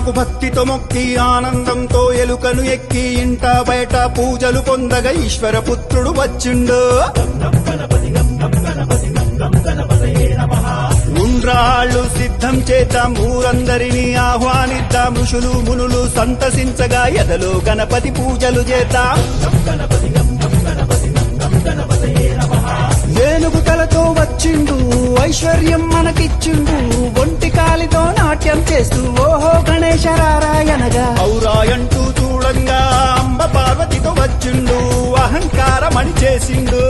గణనాథునకు భక్తితో మొక్కి ఆనందంతో ఎలుకను ఎక్కి ఇంట బయట పూజలు పొందగా ఈశ్వర పుత్రుడు వచ్చిండు. ఉండ్రాళ్ళు సిద్ధం చేద్దాం, ఊరందరినీ ఆహ్వానిద్దాం, ఋషులు మునులు సంతసించగా ఎదలో గణపతి పూజలు చేద్దాం. ఏనుగు తలతో వచ్చిండు, ఐశ్వర్యం మనకిచ్చిండు, ఒంటి కాలితో నాట్యం చేస్తూ ఓహో గణేశ రారాయణగా ఔరాయంటూ చూడంగా అంబ పార్వతితో వచ్చిండు, అహంకారమణి చేసిండు.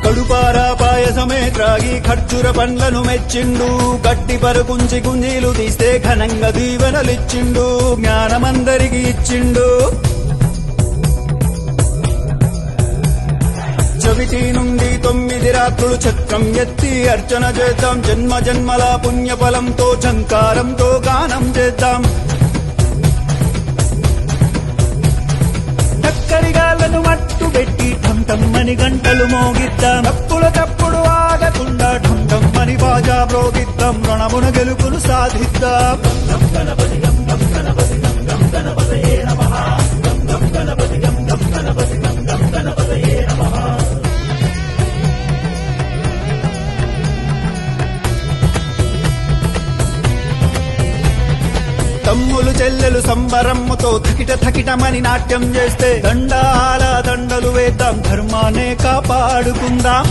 కడుపారా పాయసమే త్రాగి ఖర్జూర పండ్లను మెచ్చిండు, గట్టి పరుకుంచి గుంజీలు తీస్తే ఘనంగా దీవెనలిచ్చిండు, జ్ఞానమందరికి ఇచ్చిండు. చవితి నుండి 9 రాత్రులు చక్రం ఎత్తి అర్చన చేద్దాం, జన్మ జన్మల పుణ్యఫలంతో ఝంకారంతో గానం చేద్దాం. చక్కరిగాళ్లను మట్టు పెట్టి ఠం ఠమ్మని గంటలు మోగిద్దాం, తప్పుడు ఆగకుండా ఠం ఠమ్మని బాజా మ్రోగిద్దాం, రణమున గెలుపును సాధిద్దాం. తమ్ములు చెల్లెలు సంబరమ్ముతో థకిట థకిటమని నాట్యం చేస్తే దండాల దండలు వేద్దాం, ధర్మాన్నే కాపాడుకుందాం.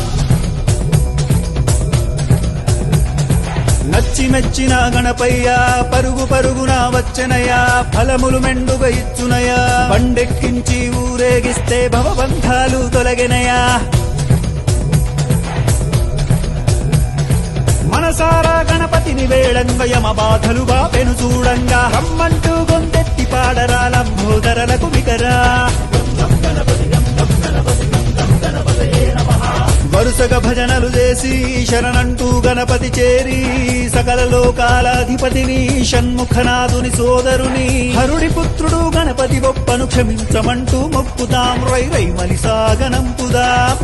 నచ్చి మెచ్చిన గణపయ్య పరుగు పరుగున వచ్చనయ్యా, ఫలములు మెండుగా ఇచ్చునయా, బండెక్కించి ఊరేగిస్తే భవబంధాలు తొలగినయా. మనసారా గణపతిని వేళంగ యమ బాధలు బాపెను చూడంగా, రమ్మంటూ గొంతెత్తి పాడరా లంబోదరలకు వికరా. వరుసగా భజనలు చేసి శరణంటూ గణపతి చేరి, సకల లోకాలాధిపతిని షణ్ముఖనాథుని సోదరుని హరుడి పుత్రుడు గణపతి బొప్పను క్షమించమంటూ మొక్కుతాం, రై రై మలిసాగనంపుదాం.